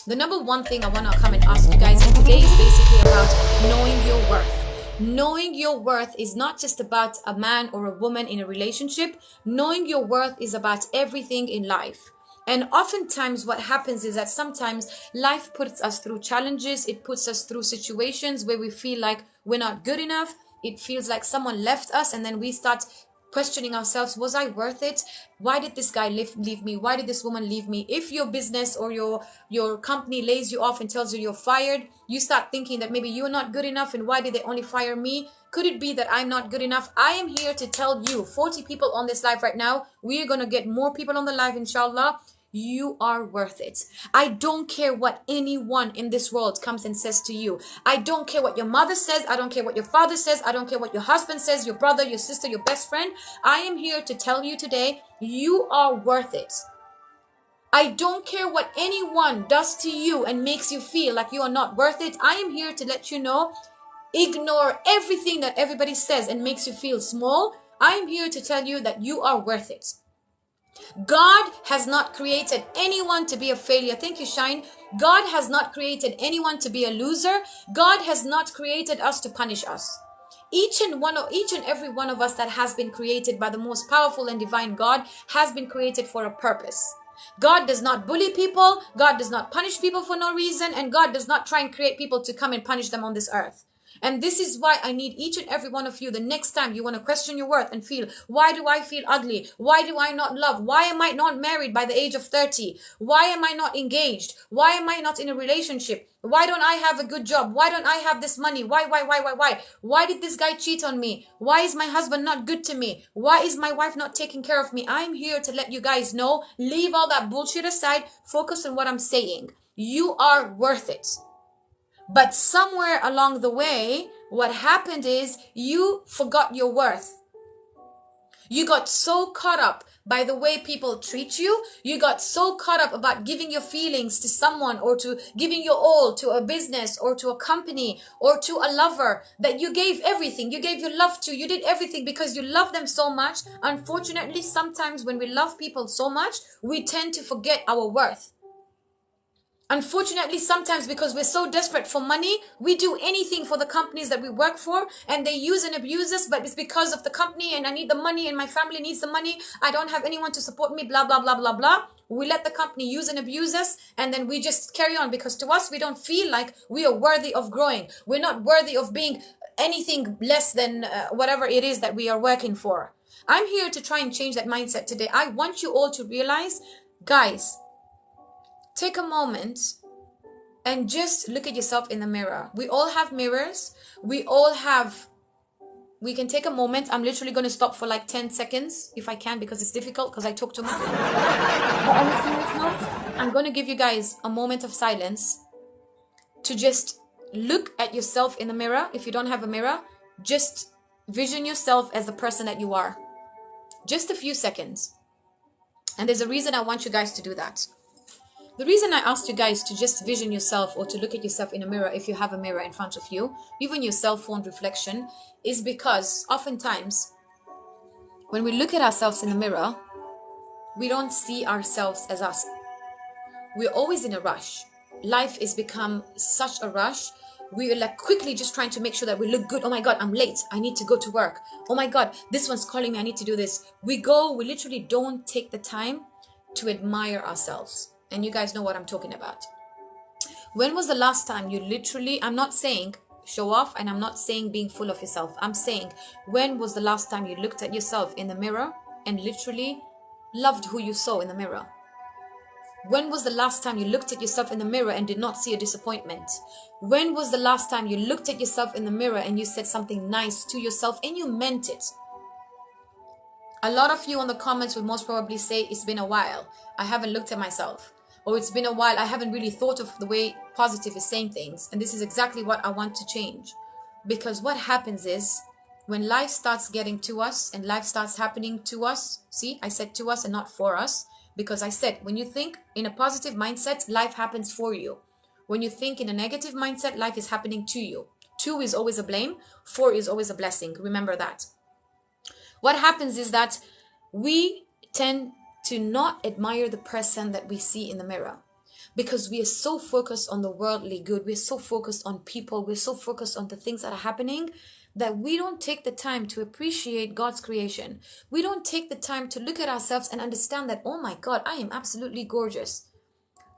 The number one thing I want to come and ask you guys, and today is basically about knowing your worth. Knowing your worth is not just about a man or a woman in a relationship. Knowing your worth is about everything in life. And oftentimes what happens is that sometimes life puts us through challenges. It puts us through situations where we feel like we're not good enough. It feels like someone left us, and then we start questioning ourselves, was I worth it? Why did this guy leave me? Why did this woman leave me? If your business or your company lays you off and tells you you're fired, you start thinking that maybe you're not good enough, and why did they only fire me? Could it be that I'm not good enough? I am here to tell you, 40 people on this live right now, we are going to get more people on the live, inshallah. You are worth it. I don't care what anyone in this world comes and says to you. I don't care what your mother says. I don't care what your father says. I don't care what your husband says, your brother, your sister, your best friend. I am here to tell you today, you are worth it. I don't care what anyone does to you and makes you feel like you are not worth it. I am here to let you know, ignore everything that everybody says and makes you feel small. I am here to tell you that you are worth it. God has not created anyone to be a failure. Thank you, Shine. God has not created anyone to be a loser. God has not created us to punish us. Each and every one of us that has been created by the most powerful and divine God has been created for a purpose. God does not bully people. God does not punish people for no reason. And God does not try and create people to come and punish them on this earth. And this is why I need each and every one of you, the next time you want to question your worth and feel, why do I feel ugly? Why do I not love? Why am I not married by the age of 30? Why am I not engaged? Why am I not in a relationship? Why don't I have a good job? Why don't I have this money? Why? Why did this guy cheat on me? Why is my husband not good to me? Why is my wife not taking care of me? I'm here to let you guys know, leave all that bullshit aside, focus on what I'm saying. You are worth it. But somewhere along the way, what happened is you forgot your worth. You got so caught up by the way people treat you. You got so caught up about giving your feelings to someone, or to giving your all to a business or to a company or to a lover, that you gave everything. You gave your love to. You did everything because you love them so much. Unfortunately, sometimes when we love people so much, we tend to forget our worth. Unfortunately, sometimes because we're so desperate for money, we do anything for the companies that we work for, and they use and abuse us, but it's because of the company and I need the money and my family needs the money. I don't have anyone to support me, blah, blah, blah, blah, blah. We let the company use and abuse us, and then we just carry on because to us, we don't feel like we are worthy of growing. We're not worthy of being anything less than whatever it is that we are working for. I'm here to try and change that mindset today. I want you all to realize, guys, take a moment and just look at yourself in the mirror. We all have mirrors. We can take a moment. I'm literally going to stop for like 10 seconds if I can, because it's difficult because I talk too much. But on a serious note, I'm going to give you guys a moment of silence to just look at yourself in the mirror. If you don't have a mirror, just vision yourself as the person that you are. Just a few seconds. And there's a reason I want you guys to do that. The reason I asked you guys to just vision yourself or to look at yourself in a mirror, if you have a mirror in front of you, even your cell phone reflection, is because oftentimes when we look at ourselves in the mirror, we don't see ourselves as us. We're always in a rush. Life has become such a rush. We are like quickly just trying to make sure that we look good. Oh my God, I'm late. I need to go to work. Oh my God, this one's calling me. I need to do this. We literally don't take the time to admire ourselves. And you guys know what I'm talking about. When was the last time you literally, I'm not saying show off, and I'm not saying being full of yourself. I'm saying, when was the last time you looked at yourself in the mirror and literally loved who you saw in the mirror? When was the last time you looked at yourself in the mirror and did not see a disappointment? When was the last time you looked at yourself in the mirror and you said something nice to yourself and you meant it? A lot of you on the comments would most probably say, it's been a while. I haven't looked at myself. Or it's been a while, I haven't really thought of the way positive is saying things. And this is exactly what I want to change. Because what happens is, when life starts getting to us and life starts happening to us, see, I said to us and not for us, because I said, when you think in a positive mindset, life happens for you. When you think in a negative mindset, life is happening to you. 2 is always a blame, 4 is always a blessing. Remember that. What happens is that we tend to not admire the person that we see in the mirror. because we are so focused on the worldly good. We're so focused on people. We're so focused on the things that are happening that we don't take the time to appreciate God's creation. We don't take the time to look at ourselves and understand that, oh my God, I am absolutely gorgeous.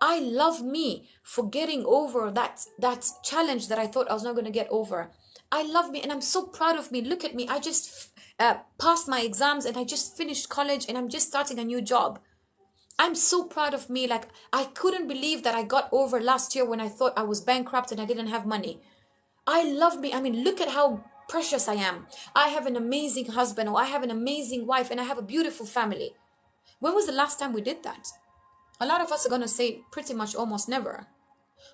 I love me for getting over that challenge that I thought I was not going to get over. I love me and I'm so proud of me. Look at me. I just passed my exams and I just finished college and I'm just starting a new job. I'm so proud of me. Like, I couldn't believe that I got over last year when I thought I was bankrupt and I didn't have money. I love me. I mean, look at how precious I am. I have an amazing husband, or I have an amazing wife, and I have a beautiful family. When was the last time we did that? A lot of us are going to say pretty much almost never.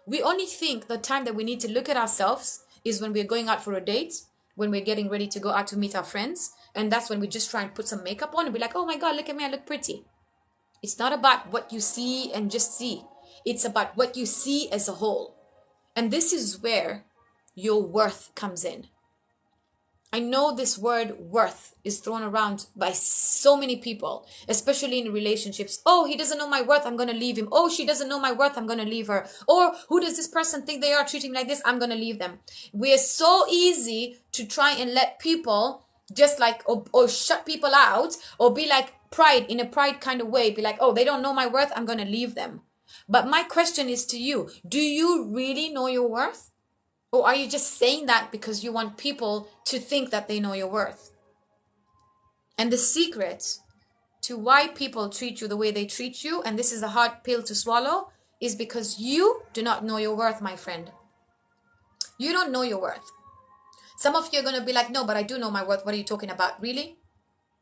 We only think the time that we need to look at ourselves is when we're going out for a date, when we're getting ready to go out to meet our friends. And that's when we just try and put some makeup on and be like, oh my God, look at me, I look pretty. It's not about what you see and just see. It's about what you see as a whole. And this is where your worth comes in. I know this word worth is thrown around by so many people, especially in relationships. Oh, he doesn't know my worth, I'm going to leave him. Oh, she doesn't know my worth, I'm going to leave her. Or who does this person think they are, treating me like this? I'm going to leave them. We're so easy to try and let people just like, or shut people out, or be like pride, in a pride kind of way. Be like, oh, they don't know my worth, I'm going to leave them. But my question is to you, do you really know your worth? Or are you just saying that because you want people to think that they know your worth? And the secret to why people treat you the way they treat you, and this is a hard pill to swallow, is because you do not know your worth, my friend. You don't know your worth. Some of you are going to be like, no, but I do know my worth. What are you talking about? Really?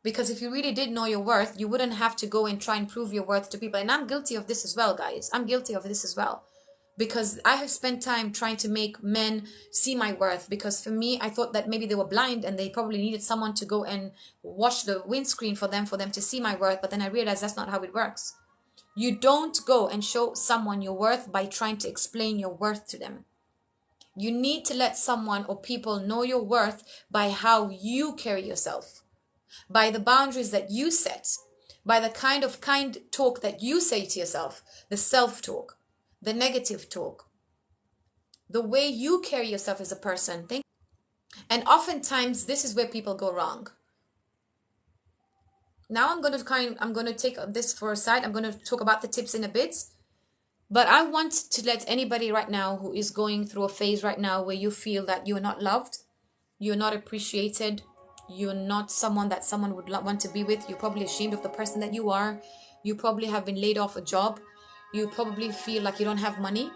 Because if you really did know your worth, you wouldn't have to go and try and prove your worth to people. And I'm guilty of this as well, guys. I'm guilty of this as well. Because I have spent time trying to make men see my worth. Because for me, I thought that maybe they were blind and they probably needed someone to go and wash the windscreen for them to see my worth. But then I realized that's not how it works. You don't go and show someone your worth by trying to explain your worth to them. You need to let someone or people know your worth by how you carry yourself, by the boundaries that you set, by the kind talk that you say to yourself, the self-talk, the negative talk, the way you carry yourself as a person. And oftentimes this is where people go wrong. Now I'm going to take this for a side. I'm going to talk about the tips in a bit. But I want to let anybody right now who is going through a phase right now where you feel that you're not loved, you're not appreciated, you're not someone that someone would want to be with, you're probably ashamed of the person that you are, you probably have been laid off a job, you probably feel like you don't have money,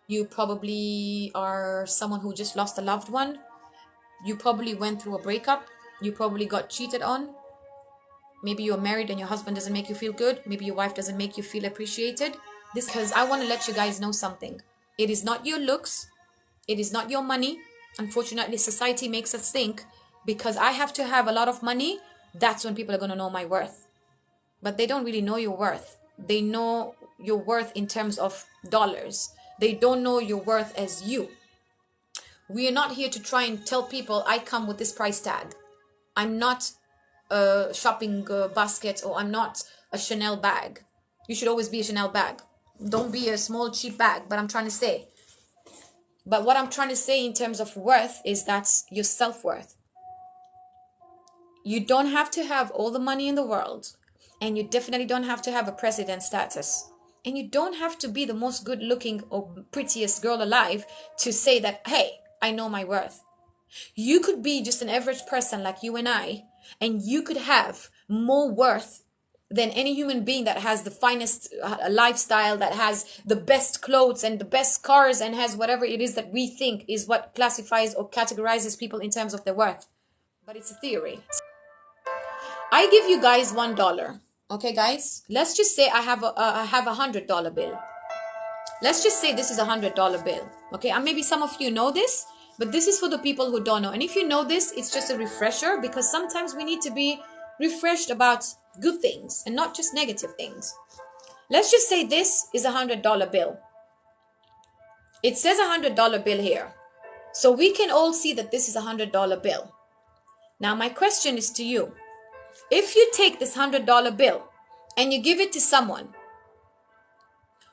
you probably are someone who just lost a loved one, you probably went through a breakup, you probably got cheated on, maybe you're married and your husband doesn't make you feel good, maybe your wife doesn't make you feel appreciated. This because I want to let you guys know something. It is not your looks, it is not your money. Unfortunately, society makes us think because I have to have a lot of money, that's when people are going to know my worth. But they don't really know your worth. They know your worth in terms of dollars. They don't know your worth as you. We are not here to try and tell people I come with this price tag. I'm not a shopping basket, or I'm not a Chanel bag. You should always be a Chanel bag. Don't be a small cheap bag. But what I'm trying to say in terms of worth is that's your self-worth. You don't have to have all the money in the world, and you definitely don't have to have a president status, and you don't have to be the most good looking or prettiest girl alive to say that, hey, I know my worth. You could be just an average person like you and I, and you could have more worth than any human being that has the finest lifestyle, that has the best clothes and the best cars, and has whatever it is that we think is what classifies or categorizes people in terms of their worth. But it's a theory. I give you guys $1. Okay, guys? Let's just say I have a $100 bill. Let's just say this is a $100 bill. Okay, and maybe some of you know this, but this is for the people who don't know. And if you know this, it's just a refresher, because sometimes we need to be refreshed about good things and not just negative things. Let's just say this is a $100 bill. It says a $100 bill here. So we can all see that this is a $100 bill. Now my question is to you. If you take this $100 bill and you give it to someone,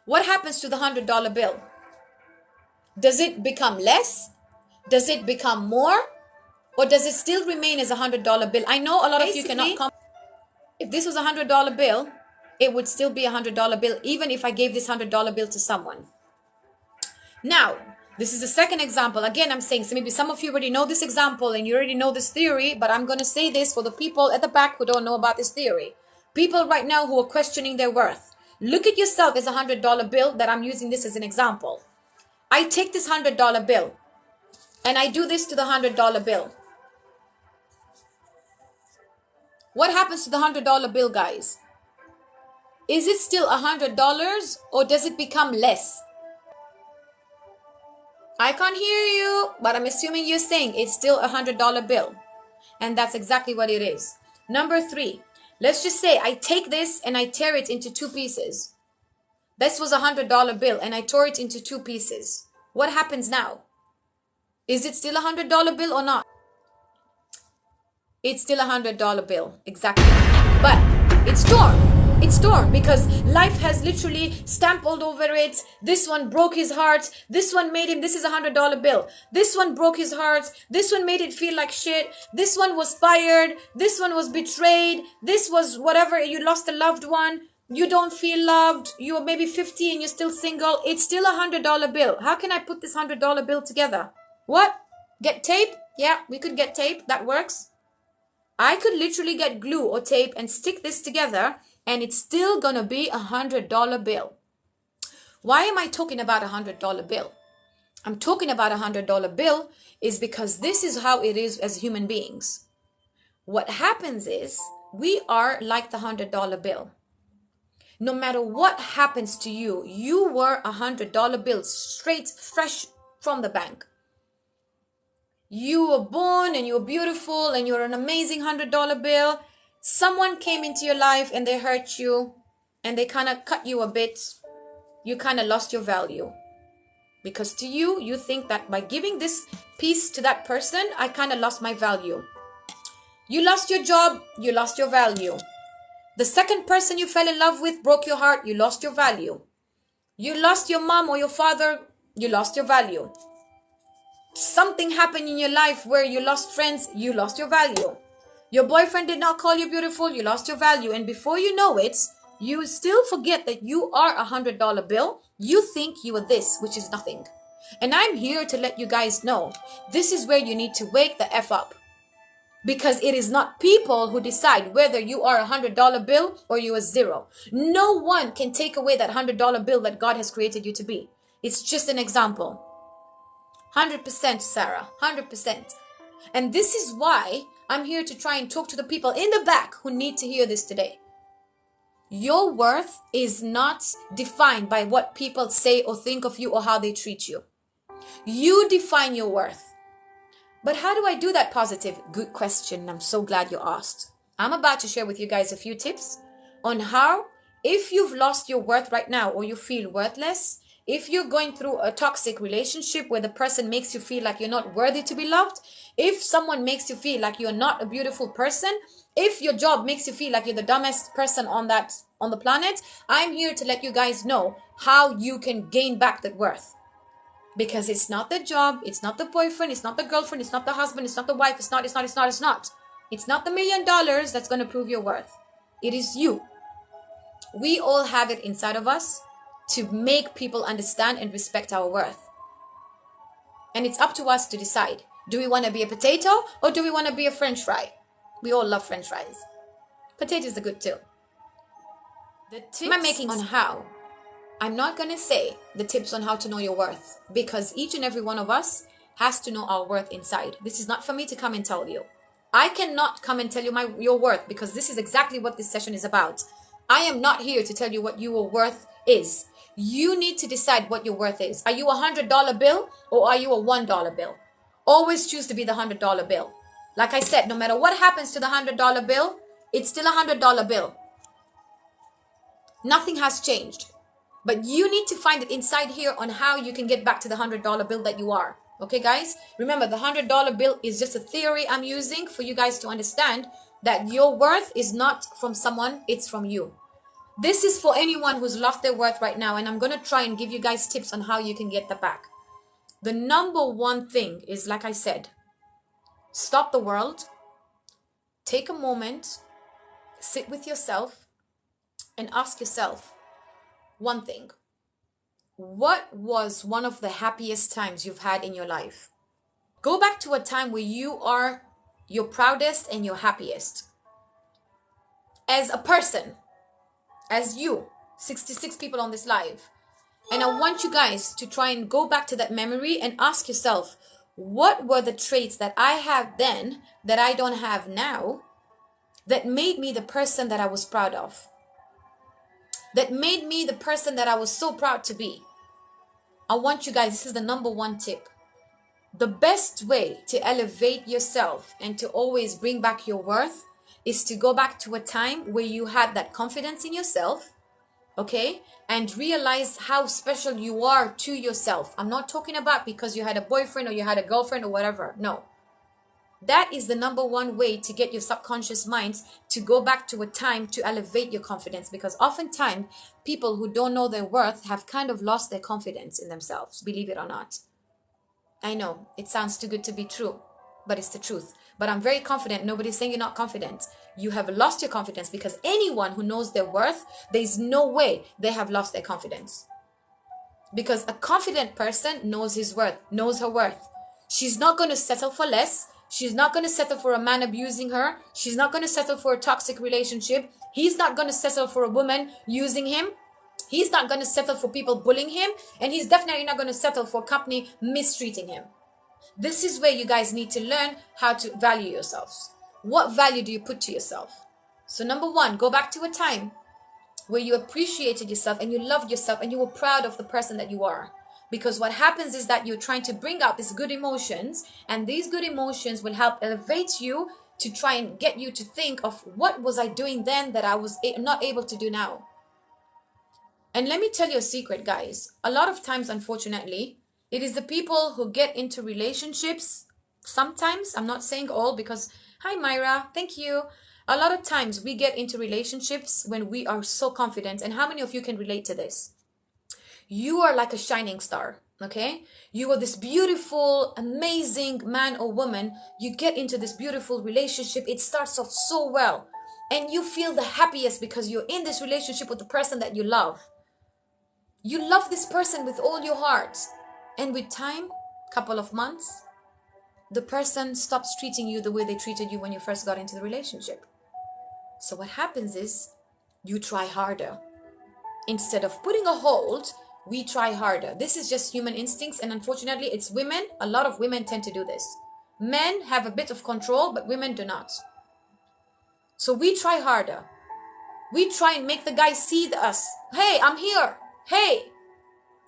what happens to the $100 bill? Does it become less? Does it become more? Or does it still remain as a $100 bill? I know a lot of you cannot come. If this was a $100 bill, it would still be a $100 bill, even if I gave this $100 bill to someone. Now, this is the second example. Again, I'm saying, so maybe some of you already know this example and you already know this theory, but I'm going to say this for the people at the back who don't know about this theory. People right now who are questioning their worth. Look at yourself as a $100 bill that I'm using this as an example. I take this $100 bill and I do this to the $100 bill. What happens to the $100 bill, guys? Is it still $100 or does it become less? I can't hear you, but I'm assuming you're saying it's still a $100 bill. And that's exactly what it is. Number 3, let's just say I take this and I tear it into 2 pieces. This was a $100 bill and I tore it into 2 pieces. What happens now? Is it still a $100 bill or not? It's still a $100 bill, exactly. But it's torn. It's torn because life has literally stamped all over it. This one broke his heart. This one made him, this is a $100 bill. This one broke his heart. This one made it feel like shit. This one was fired. This one was betrayed. This was whatever. You lost a loved one. You don't feel loved. You're maybe 50 and you're still single. It's still a $100 bill. How can I put this $100 bill together? What? Get tape? Yeah, we could get tape. That works. I could literally get glue or tape and stick this together and it's still gonna be a $100 bill. Why am I talking about a $100 bill? I'm talking about a $100 bill is because this is how it is as human beings. What happens is we are like the $100 bill. No matter what happens to you, you were a $100 bill straight, fresh from the bank. You were born and you were beautiful and you're an amazing $100 bill. Someone came into your life and they hurt you and they kind of cut you a bit. You kind of lost your value. Because to you, you think that by giving this piece to that person, I kind of lost my value. You lost your job, you lost your value. The second person you fell in love with broke your heart, you lost your value. You lost your mom or your father, you lost your value. Something happened in your life where you lost friends, you lost your value. Your boyfriend did not call you beautiful, you lost your value. And before you know it, you still forget that you are a $100 bill. You think you are this, which is nothing. And I'm here to let you guys know, this is where you need to wake the F up. Because it is not people who decide whether you are a $100 bill or you are zero. No one can take away that $100 bill that God has created you to be. It's just an example. 100%, Sarah, 100%. And this is why I'm here to try and talk to the people in the back who need to hear this today. Your worth is not defined by what people say or think of you or how they treat you. You define your worth. But how do I do that, Positive? Good question. I'm so glad you asked. I'm about to share with you guys a few tips on how, if you've lost your worth right now or you feel worthless, if you're going through a toxic relationship where the person makes you feel like you're not worthy to be loved, if someone makes you feel like you're not a beautiful person, if your job makes you feel like you're the dumbest person on the planet, I'm here to let you guys know how you can gain back that worth. Because it's not the job, it's not the boyfriend, it's not the girlfriend, it's not the husband, it's not the wife, it's not the $1 million that's going to prove your worth. It is you. We all have it inside of us to make people understand and respect our worth. And it's up to us to decide. Do we want to be a potato or do we want to be a French fry? We all love French fries. Potatoes are good too. The tips I'm making on how. I'm not going to say the tips on how to know your worth because each and every one of us has to know our worth inside. This is not for me to come and tell you. I cannot come and tell you your worth because this is exactly what this session is about. I am not here to tell you what your worth is. You need to decide what your worth is. Are you a $100 bill or are you a $1 bill? Always choose to be the $100 bill. Like I said, no matter what happens to the $100 bill, it's still a $100 bill. Nothing has changed. But you need to find it inside here on how you can get back to the $100 bill that you are. Okay, guys? Remember, the $100 bill is just a theory I'm using for you guys to understand that your worth is not from someone, it's from you. This is for anyone who's lost their worth right now, and I'm going to try and give you guys tips on how you can get that back. The number one thing is, like I said, stop the world, take a moment, sit with yourself, and ask yourself one thing. What was one of the happiest times you've had in your life? Go back to a time where you are your proudest and your happiest. As a person, as you, 66 people on this live. And I want you guys to try and go back to that memory and ask yourself, what were the traits that I had then that I don't have now that made me the person that I was proud of? That made me the person that I was so proud to be. I want you guys, this is the number one tip. The best way to elevate yourself and to always bring back your worth is to go back to a time where you had that confidence in yourself, okay? And realize how special you are to yourself. I'm not talking about because you had a boyfriend or you had a girlfriend or whatever. No. That is the number one way to get your subconscious mind to go back to a time to elevate your confidence, because oftentimes people who don't know their worth have kind of lost their confidence in themselves, believe it or not. I know it sounds too good to be true, but it's the truth. But I'm very confident. Nobody's saying you're not confident. You have lost your confidence, because anyone who knows their worth, there's no way they have lost their confidence. Because a confident person knows his worth, knows her worth. She's not going to settle for less. She's not going to settle for a man abusing her. She's not going to settle for a toxic relationship. He's not going to settle for a woman using him. He's not going to settle for people bullying him. And he's definitely not going to settle for a company mistreating him. This is where you guys need to learn how to value yourselves. What value do you put to yourself? So number one, go back to a time where you appreciated yourself and you loved yourself and you were proud of the person that you are. Because what happens is that you're trying to bring out these good emotions, and these good emotions will help elevate you to try and get you to think of, what was I doing then that I was not able to do now? And let me tell you a secret, guys. A lot of times, unfortunately, it is the people who get into relationships. Sometimes, I'm not saying all, because, hi Myra, thank you. A lot of times we get into relationships when we are so confident. And how many of you can relate to this? You are like a shining star, okay? You are this beautiful, amazing man or woman. You get into this beautiful relationship. It starts off so well. And you feel the happiest because you're in this relationship with the person that you love. You love this person with all your heart. And with time, couple of months, the person stops treating you the way they treated you when you first got into the relationship. So what happens is you try harder. Instead of putting a hold, we try harder. This is just human instincts, and unfortunately it's women. A lot of women tend to do this. Men have a bit of control, but women do not. So we try harder. We try and make the guy see us. Hey, I'm here. Hey,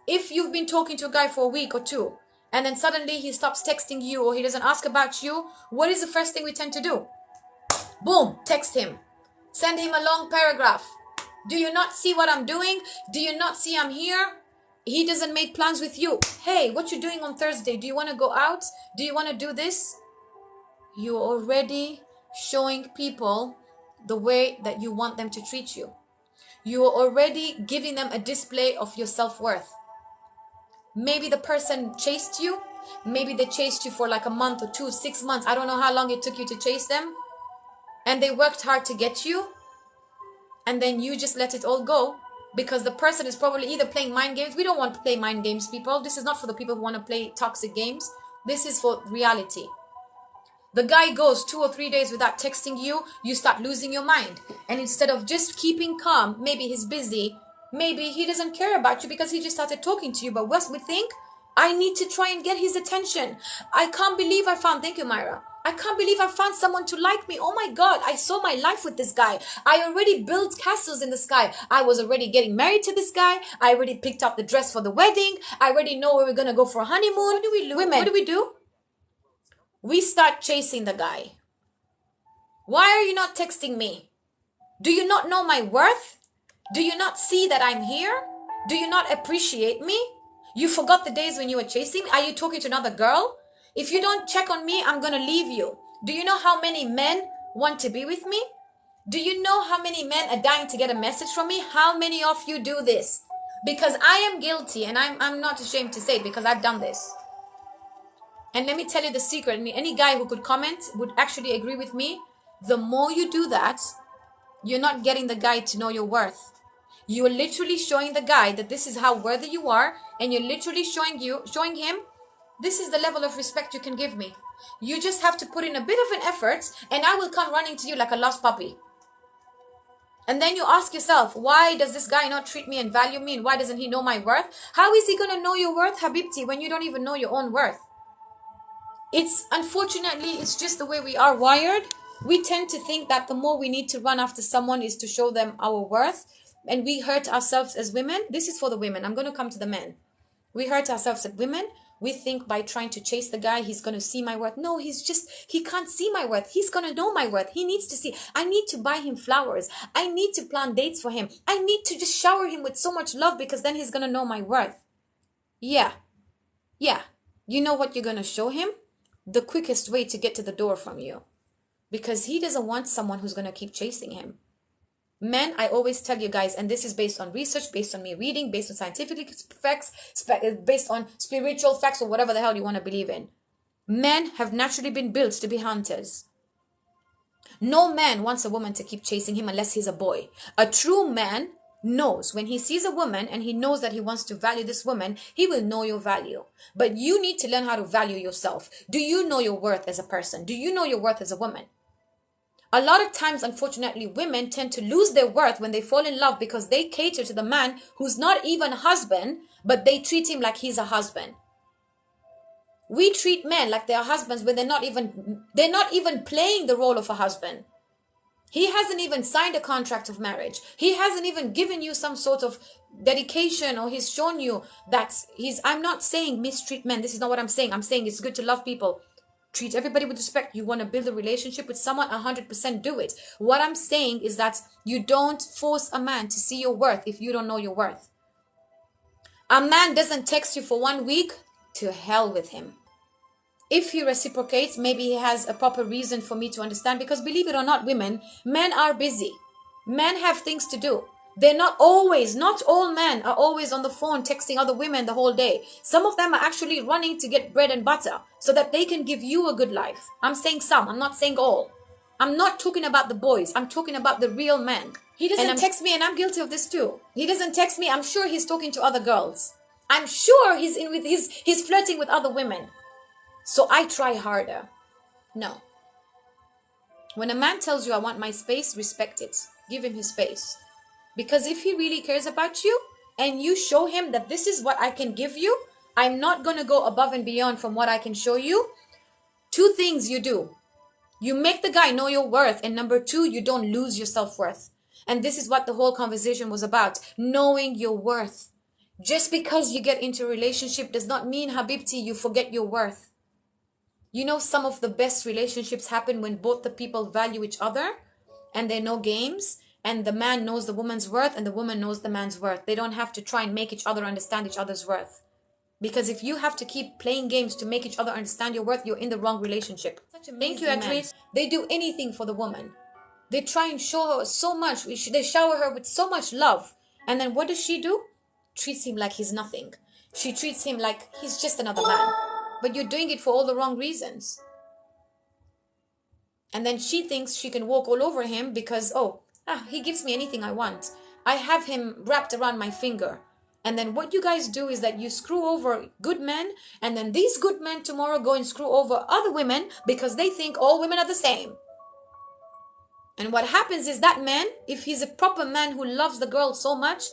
if you've been talking to a guy for a week or two, and then suddenly he stops texting you or he doesn't ask about you, what is the first thing we tend to do? Boom, text him. Send him a long paragraph. Do you not see what I'm doing? Do you not see I'm here? He doesn't make plans with you. Hey, what you doing on Thursday? Do you want to go out? Do you want to do this? You're already showing people the way that you want them to treat you. You are already giving them a display of your self-worth. Maybe the person chased you. Maybe they chased you for like a month or 2, 6 months. I don't know how long it took you to chase them. And they worked hard to get you. And then you just let it all go. Because the person is probably either playing mind games. We don't want to play mind games, people. This is not for the people who want to play toxic games. This is for reality. The guy goes 2 or 3 days without texting you. You start losing your mind. And instead of just keeping calm, maybe he's busy. Maybe he doesn't care about you because he just started talking to you. But what we think, I need to try and get his attention. I can't believe I found, thank you, Myra. I can't believe I found someone to like me. Oh my God, I saw my life with this guy. I already built castles in the sky. I was already getting married to this guy. I already picked out the dress for the wedding. I already know where we're going to go for a honeymoon. What do we do? Women, what do we do? We start chasing the guy. Why are you not texting me? Do you not know my worth? Do you not see that I'm here? Do you not appreciate me? You forgot the days when you were chasing me? Are you talking to another girl? If you don't check on me, I'm going to leave you. Do you know how many men want to be with me? Do you know how many men are dying to get a message from me? How many of you do this? Because I am guilty, and I'm not ashamed to say it, because I've done this. And let me tell you the secret. Any guy who could comment would actually agree with me. The more you do that, you're not getting the guy to know your worth. You are literally showing the guy that this is how worthy you are, and you're literally showing him, this is the level of respect you can give me. You just have to put in a bit of an effort, and I will come running to you like a lost puppy. And then you ask yourself, why does this guy not treat me and value me, and why doesn't he know my worth? How is he going to know your worth, Habibti, when you don't even know your own worth? Unfortunately, it's just the way we are wired. We tend to think that the more we need to run after someone is to show them our worth, and we hurt ourselves as women. This is for the women. I'm going to come to the men. We hurt ourselves as women. We think by trying to chase the guy, he's going to see my worth. No, he can't see my worth. He's going to know my worth. He needs to see. I need to buy him flowers. I need to plan dates for him. I need to just shower him with so much love, because then he's going to know my worth. Yeah. You know what you're going to show him? The quickest way to get to the door from you. Because he doesn't want someone who's going to keep chasing him. Men, I always tell you guys, and this is based on research, based on me reading, based on scientific facts, based on spiritual facts, or whatever the hell you want to believe in. Men have naturally been built to be hunters. No man wants a woman to keep chasing him unless he's a boy. A true man knows when he sees a woman and he knows that he wants to value this woman, he will know your value. But you need to learn how to value yourself. Do you know your worth as a person? Do you know your worth as a woman? A lot of times, unfortunately, women tend to lose their worth when they fall in love, because they cater to the man who's not even a husband, but they treat him like he's a husband. We treat men like they're husbands when they're not even playing the role of a husband. He hasn't even signed a contract of marriage. He hasn't even given you some sort of dedication, or he's shown you that I'm not saying mistreat men. This is not what I'm saying. I'm saying it's good to love people. Treat everybody with respect. You want to build a relationship with someone, 100% do it. What I'm saying is that you don't force a man to see your worth if you don't know your worth. A man doesn't text you for 1 week, to hell with him. If he reciprocates, maybe he has a proper reason for me to understand, because believe it or not, women, men are busy. Men have things to do. They're not all men are always on the phone texting other women the whole day. Some of them are actually running to get bread and butter so that they can give you a good life. I'm saying some, I'm not saying all. I'm not talking about the boys. I'm talking about the real men. He doesn't text me, and I'm guilty of this too. He doesn't text me. I'm sure he's talking to other girls. I'm sure he's flirting with other women. So I try harder. No. When a man tells you, I want my space, respect it. Give him his space. Because if he really cares about you, and you show him that this is what I can give you, I'm not going to go above and beyond from what I can show you. 2 things you do. You make the guy know your worth. And number 2, you don't lose your self-worth. And this is what the whole conversation was about. Knowing your worth. Just because you get into a relationship does not mean, Habibti, you forget your worth. You know, some of the best relationships happen when both the people value each other, and there are no games. And the man knows the woman's worth, and the woman knows the man's worth. They don't have to try and make each other understand each other's worth. Because if you have to keep playing games to make each other understand your worth, you're in the wrong relationship. Thank you, Adrian. They do anything for the woman. They try and show her so much. They shower her with so much love. And then what does she do? Treats him like he's nothing. She treats him like he's just another man. But you're doing it for all the wrong reasons. And then she thinks she can walk all over him because, he gives me anything I want. I have him wrapped around my finger. And then what you guys do is that you screw over good men, and then these good men tomorrow go and screw over other women because they think all women are the same. And what happens is that man, if he's a proper man who loves the girl so much,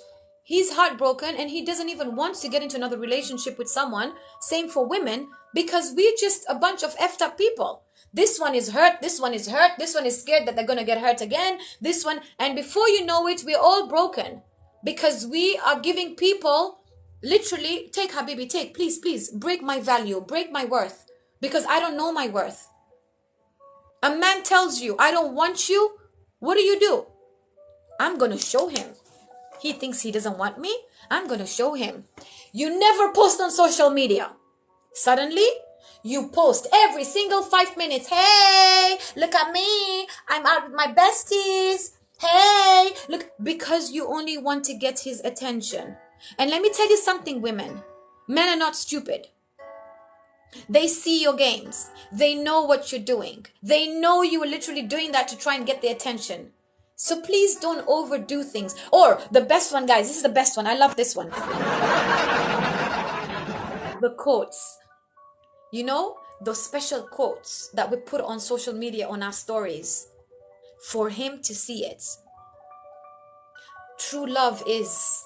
he's heartbroken and he doesn't even want to get into another relationship with someone. Same for women, because we're just a bunch of effed up people. This one is hurt, this one is hurt, this one is scared that they're going to get hurt again, this one. And before you know it, we're all broken because we are giving people, literally, take Habibi, take, please, break my value, break my worth, because I don't know my worth. A man tells you, I don't want you. What do? I'm going to show him. He thinks he doesn't want me. I'm going to show him. You never post on social media. Suddenly, You post every single 5 minutes. Hey, look at me. I'm out with my besties. Hey, look, because you only want to get his attention. And let me tell you something, women. Men are not stupid. They see your games. They know what you're doing. They know you are literally doing that to try and get their attention. So please don't overdo things. Or the best one, guys, this is the best one. I love this one. The quotes. You know, those special quotes that we put on social media on our stories for him to see it. True love is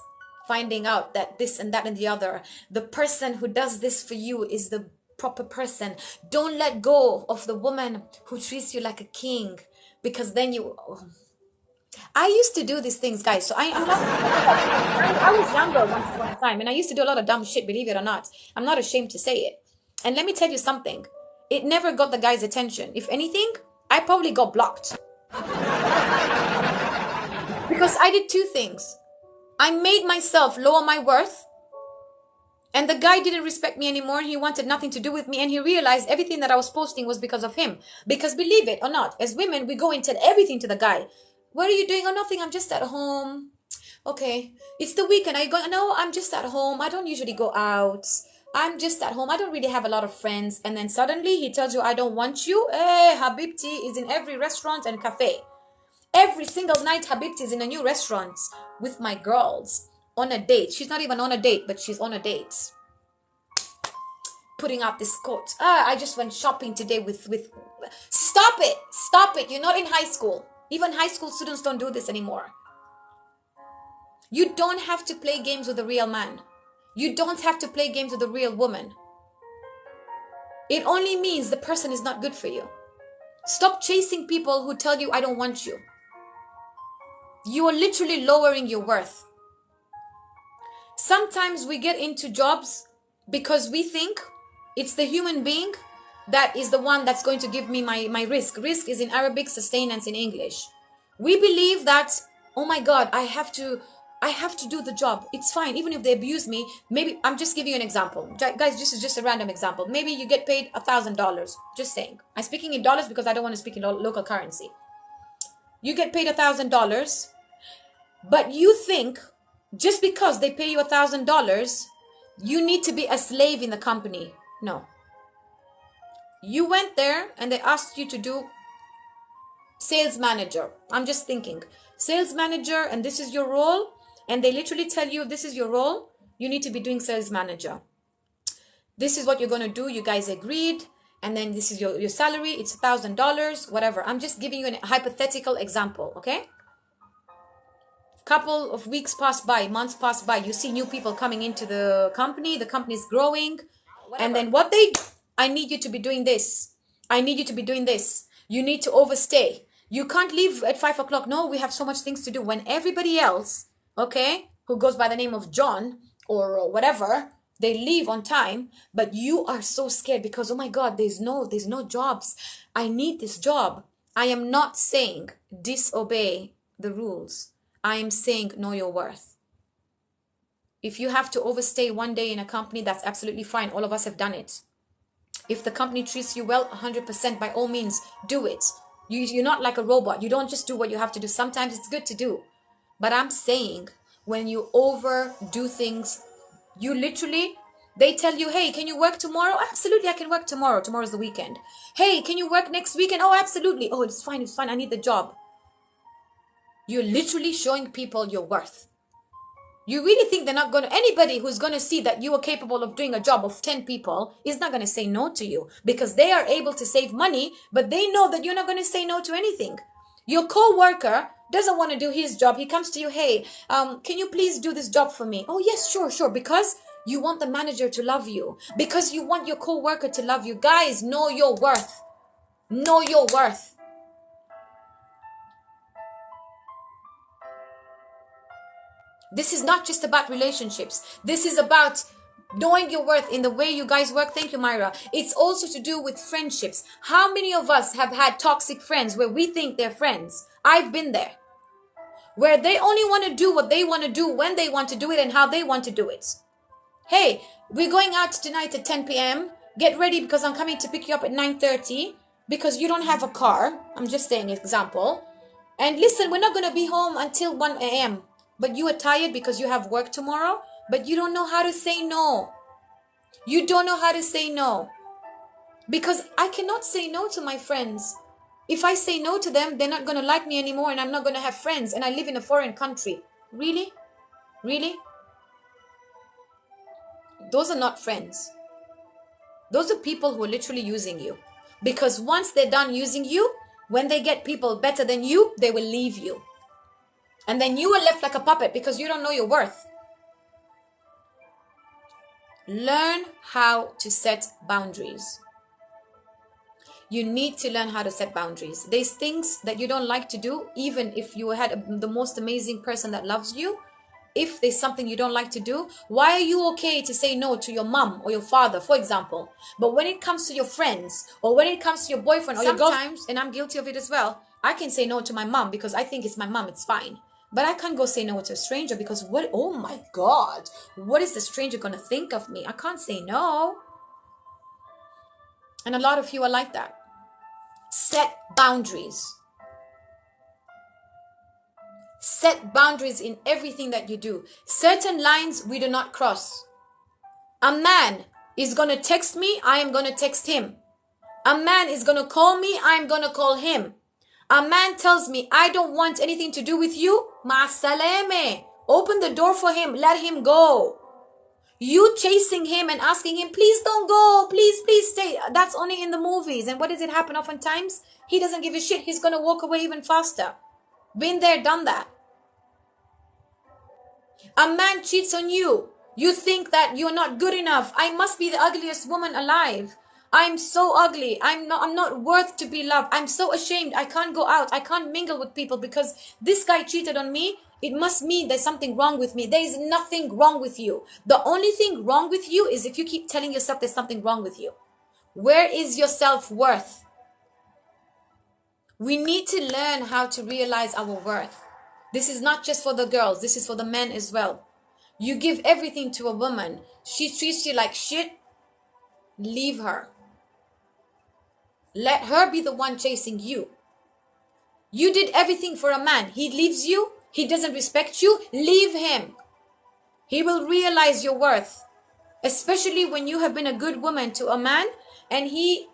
finding out that this and that and the other. The person who does this for you is the proper person. Don't let go of the woman who treats you like a king, because then you... I used to do these things, guys. So I was younger once upon a time, and I used to do a lot of dumb shit, believe it or not. I'm not ashamed to say it. And let me tell you something. It never got the guy's attention. If anything, I probably got blocked. Because I did two things. I made myself lower my worth, and the guy didn't respect me anymore. He wanted nothing to do with me, and he realized everything that I was posting was because of him. Because believe it or not, as women, we go and tell everything to the guy. What are you doing? Oh, nothing. I'm just at home. Okay. It's the weekend. Are you going? No, I'm just at home. I don't usually go out. I'm just at home. I don't really have a lot of friends. And then suddenly he tells you, I don't want you. Hey, Habibti is in every restaurant and cafe. Every single night, Habibti is in a new restaurant with my girls on a date. She's not even on a date, but she's on a date. Putting out this quote. I just went shopping today with... Stop it. Stop it. You're not in high school. Even high school students don't do this anymore. You don't have to play games with a real man. You don't have to play games with a real woman. It only means the person is not good for you. Stop chasing people who tell you, I don't want you. You are literally lowering your worth. Sometimes we get into jobs because we think it's the human being that is the one that's going to give me my risk. Risk is in Arabic, sustenance in English. We believe that, oh my God, I have to do the job. It's fine. Even if they abuse me, maybe I'm just giving you an example. Guys, this is just a random example. Maybe you get paid $1,000. Just saying. I'm speaking in dollars because I don't want to speak in local currency. You get paid $1,000, but you think just because they pay you $1,000, you need to be a slave in the company. No. You went there and they asked you to do sales manager. I'm just thinking sales manager, and this is your role. And they literally tell you this is your role. You need to be doing sales manager. This is what you're going to do. You guys agreed. And then this is your salary. It's $1,000, whatever. I'm just giving you a hypothetical example. Okay. Couple of weeks pass by, months pass by. You see new people coming into the company. The company is growing. Whatever. And then I need you to be doing this. I need you to be doing this. You need to overstay. You can't leave at 5 o'clock. No, we have so much things to do. When everybody else, okay, who goes by the name of John or whatever, they leave on time, but you are so scared because, oh my God, there's no jobs. I need this job. I am not saying disobey the rules. I am saying know your worth. If you have to overstay one day in a company, that's absolutely fine. All of us have done it. If the company treats you well, 100%, by all means, do it. You're not like a robot. You don't just do what you have to do. Sometimes it's good to do. But I'm saying when you overdo things, you literally, they tell you, hey, can you work tomorrow? Absolutely, I can work tomorrow. Tomorrow's the weekend. Hey, can you work next weekend? Oh, absolutely. Oh, it's fine. I need the job. You're literally showing people your worth. You really think they're not going to, anybody who's going to see that you are capable of doing a job of 10 people is not going to say no to you, because they are able to save money, but they know that you're not going to say no to anything. Your co-worker doesn't want to do his job. He comes to you, hey, can you please do this job for me? Oh, yes, sure. Because you want the manager to love you, because you want your co-worker to love you. Guys, know your worth. Know your worth. This is not just about relationships. This is about knowing your worth in the way you guys work. Thank you, Myra. It's also to do with friendships. How many of us have had toxic friends where we think they're friends? I've been there. Where they only want to do what they want to do, when they want to do it, and how they want to do it. Hey, we're going out tonight at 10 p.m. Get ready because I'm coming to pick you up at 9:30 because you don't have a car. I'm just saying an example. And listen, we're not going to be home until 1 a.m. But you are tired because you have work tomorrow, but you don't know how to say no. You don't know how to say no. Because I cannot say no to my friends. If I say no to them, they're not going to like me anymore and I'm not going to have friends and I live in a foreign country. Really? Really? Those are not friends. Those are people who are literally using you. Because once they're done using you, when they get people better than you, they will leave you. And then you are left like a puppet because you don't know your worth. Learn how to set boundaries. You need to learn how to set boundaries. There's things that you don't like to do, even if you had the most amazing person that loves you. If there's something you don't like to do, why are you okay to say no to your mom or your father, for example? But when it comes to your friends or when it comes to your boyfriend or your girlfriend, and I'm guilty of it as well, I can say no to my mom because I think it's my mom, it's fine. But I can't go say no to a stranger because oh my God, what is the stranger going to think of me? I can't say no. And a lot of you are like that. Set boundaries. Set boundaries in everything that you do. Certain lines we do not cross. A man is going to text me, I am going to text him. A man is going to call me, I am going to call him. A man tells me, I don't want anything to do with you. Ma salame. Open the door for him, let him go. You chasing him and asking him, please don't go, please stay. That's only in the movies. And what does it happen oftentimes? He doesn't give a shit. He's going to walk away even faster. Been there, done that. A man cheats on you. You think that you're not good enough. I must be the ugliest woman alive. I'm so ugly. I'm not worth to be loved. I'm so ashamed. I can't go out. I can't mingle with people because this guy cheated on me. It must mean there's something wrong with me. There is nothing wrong with you. The only thing wrong with you is if you keep telling yourself there's something wrong with you. Where is your self-worth? We need to learn how to realize our worth. This is not just for the girls. This is for the men as well. You give everything to a woman. She treats you like shit. Leave her. Let her be the one chasing you. You did everything for a man. He leaves you. He doesn't respect you. Leave him. He will realize your worth. Especially when you have been a good woman to a man and he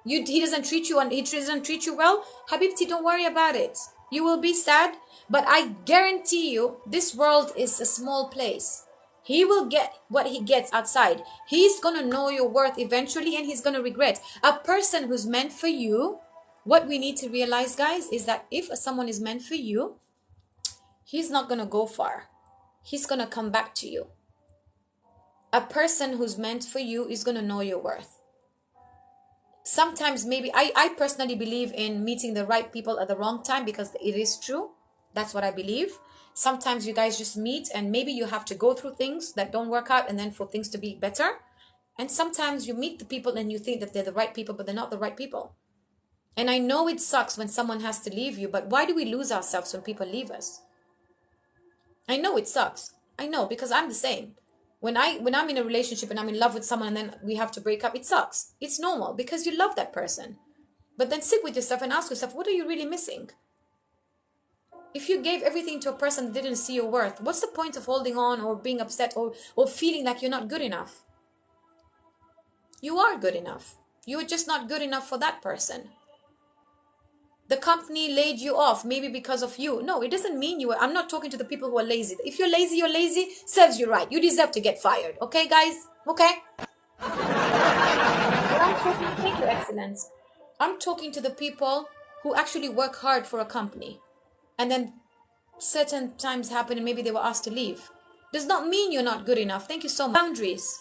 doesn't treat you and he doesn't treat you well. Habibti, don't worry about it. You will be sad, but I guarantee you this world is a small place. He will get what he gets outside. He's going to know your worth eventually and he's going to regret. A person who's meant for you, what we need to realize, guys, is that if someone is meant for you, he's not going to go far. He's going to come back to you. A person who's meant for you is going to know your worth. Sometimes maybe, I personally believe in meeting the right people at the wrong time because it is true. That's what I believe. Sometimes you guys just meet and maybe you have to go through things that don't work out and then for things to be better. And sometimes you meet the people and you think that they're the right people, but they're not the right people. And I know it sucks when someone has to leave you, but why do we lose ourselves when people leave us? I know it sucks. I know, because I'm the same. When I'm in a relationship and I'm in love with someone and then we have to break up, it sucks. It's normal because you love that person. But then sit with yourself and ask yourself, what are you really missing? If you gave everything to a person that didn't see your worth, what's the point of holding on or being upset or feeling like you're not good enough? You are good enough. You are just not good enough for that person. The company laid you off, maybe because of you. No, it doesn't mean you are. I'm not talking to the people who are lazy. If you're lazy, serves you right. You deserve to get fired. Okay, guys? Okay? But I'm talking, thank you, Excellence. I'm talking to the people who actually work hard for a company. And then certain times happen and maybe they were asked to leave. Does not mean you're not good enough. Thank you so much. Boundaries.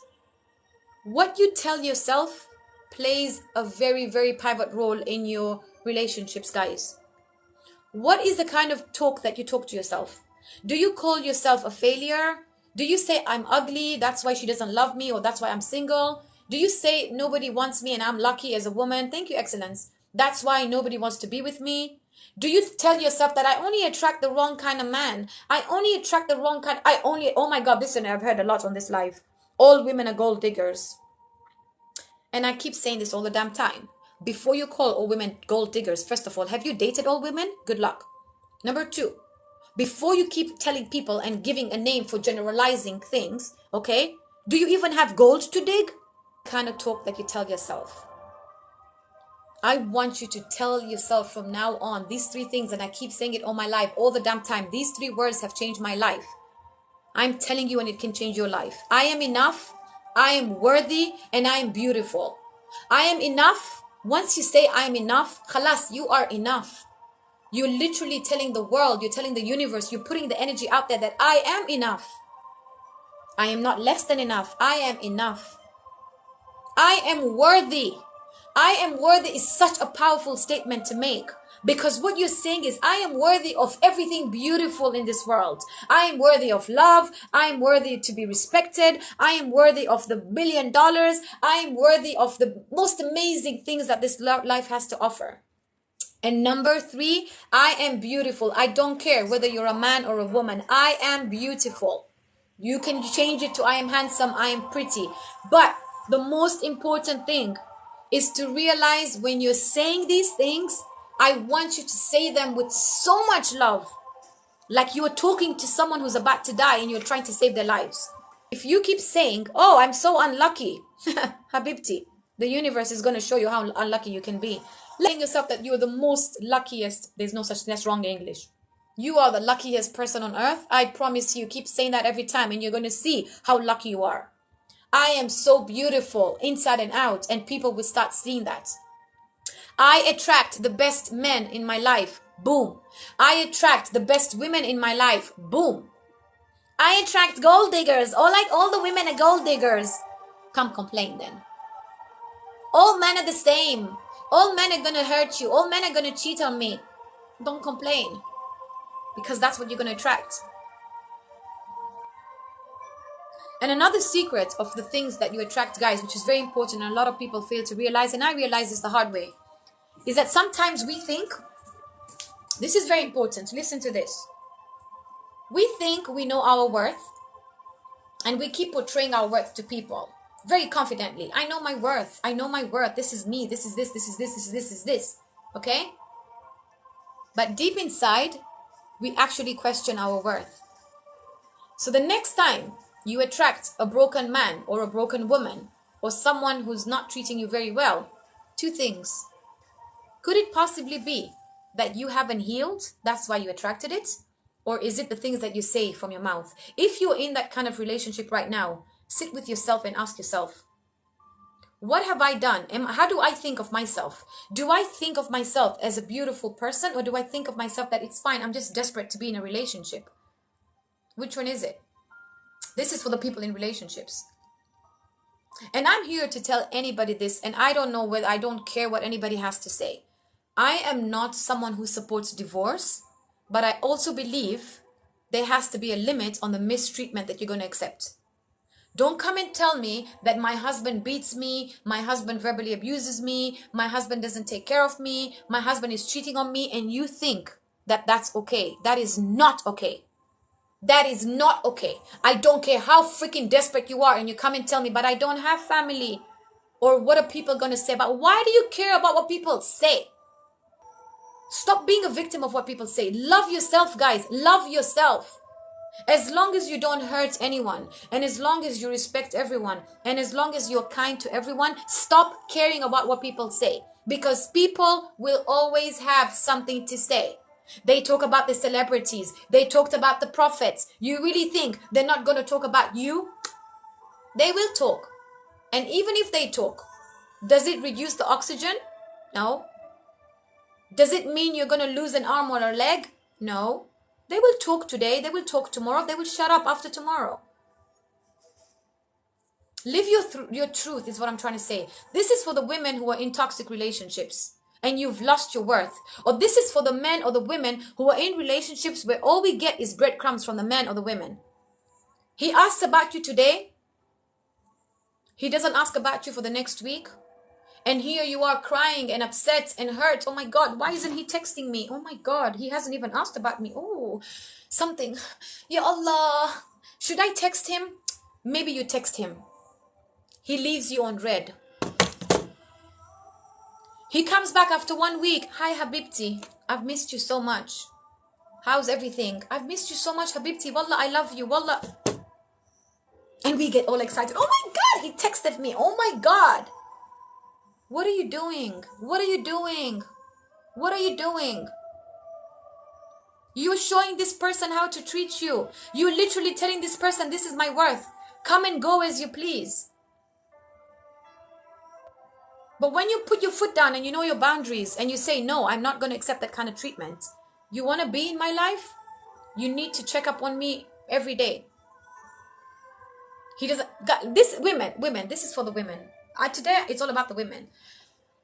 What you tell yourself plays a very, very pivot role in your relationships, guys. What is the kind of talk that you talk to yourself? Do you call yourself a failure? Do you say I'm ugly, that's why she doesn't love me, or that's why I'm single? Do you say nobody wants me and I'm lucky as a woman? Thank you, Excellence. That's why nobody wants to be with me. Do you tell yourself that I only attract the wrong kind of man? I only attract the wrong kind. Oh my God, listen, I've heard a lot on this live. All women are gold diggers. And I keep saying this all the damn time. Before you call all women gold diggers, first of all, have you dated all women? Good luck. Number two, before you keep telling people and giving a name for generalizing things, okay, do you even have gold to dig? Kind of talk that you tell yourself. I want you to tell yourself from now on these three things, and I keep saying it all my life, all the damn time. These three words have changed my life. I'm telling you, and it can change your life. I am enough, I am worthy, and I am beautiful. I am enough. Once you say I am enough, khalas, you are enough. You're literally telling the world, you're telling the universe, you're putting the energy out there that I am enough. I am not less than enough. I am enough. I am worthy. I am worthy is such a powerful statement to make, because what you're saying is I am worthy of everything beautiful in this world. I am worthy of love. I am worthy to be respected. I am worthy of the $1 billion. I am worthy of the most amazing things that this life has to offer. And number three, I am beautiful. I don't care whether you're a man or a woman. I am beautiful. You can change it to I am handsome, I am pretty. But the most important thing is to realize when you're saying these things, I want you to say them with so much love. Like you're talking to someone who's about to die and you're trying to save their lives. If you keep saying, oh, I'm so unlucky, Habibti, the universe is going to show you how unlucky you can be. Letting yourself that you're the most luckiest, there's no such thing, that's wrong English. You are the luckiest person on earth. I promise you, keep saying that every time and you're going to see how lucky you are. I am so beautiful inside and out, and people will start seeing that. I attract the best men in my life. Boom. I attract the best women in my life. Boom. I attract gold diggers. All the women are gold diggers. Come complain then. All men are the same. All men are going to hurt you. All men are going to cheat on me. Don't complain. Because that's what you're going to attract. And another secret of the things that you attract, guys, which is very important and a lot of people fail to realize, and I realize this the hard way, is that sometimes we think, this is very important, listen to this. We think we know our worth, and we keep portraying our worth to people very confidently. I know my worth. I know my worth. This is me. This is this. This is this. This is this. This is this. Okay? But deep inside, we actually question our worth. So the next time you attract a broken man or a broken woman or someone who's not treating you very well, two things. Could it possibly be that you haven't healed? That's why you attracted it? Or is it the things that you say from your mouth? If you're in that kind of relationship right now, sit with yourself and ask yourself, what have I done? How do I think of myself? Do I think of myself as a beautiful person, or do I think of myself that it's fine, I'm just desperate to be in a relationship? Which one is it? This is for the people in relationships. And I'm here to tell anybody this, and I don't care what anybody has to say. I am not someone who supports divorce, but I also believe there has to be a limit on the mistreatment that you're going to accept. Don't come and tell me that my husband beats me, my husband verbally abuses me, my husband doesn't take care of me, my husband is cheating on me, and you think that that's okay. That is not okay. That is not okay. I don't care how freaking desperate you are and you come and tell me, but I don't have family. Or what are people going to say about, why do you care about what people say? Stop being a victim of what people say. Love yourself, guys. Love yourself. As long as you don't hurt anyone, and as long as you respect everyone, and as long as you're kind to everyone, stop caring about what people say. Because people will always have something to say. They talk about the celebrities. They talked about the prophets. You really think they're not going to talk about you? They will talk. And even if they talk, does it reduce the oxygen? No. Does it mean you're going to lose an arm or a leg? No. They will talk today. They will talk tomorrow. They will shut up after tomorrow. Live your truth is what I'm trying to say. This is for the women who are in toxic relationships and you've lost your worth. Or this is for the men or the women who are in relationships where all we get is breadcrumbs from the men or the women. He asks about you today. He doesn't ask about you for the next week. And here you are crying and upset and hurt. Oh my God, why isn't he texting me? Oh my God, he hasn't even asked about me. Oh, something. Ya Allah, should I text him? Maybe you text him. He leaves you on red. He comes back after 1 week. Hi, Habibti. I've missed you so much. How's everything? I've missed you so much, Habibti. Wallah, I love you. Wallah. And we get all excited. Oh my God, he texted me. Oh my God. What are you doing? What are you doing? What are you doing? You're showing this person how to treat you. You're literally telling this person, this is my worth. Come and go as you please. But when you put your foot down and you know your boundaries and you say, no, I'm not going to accept that kind of treatment. You want to be in my life? You need to check up on me every day. He doesn't, this, women, this is for the women. Today, it's all about the women.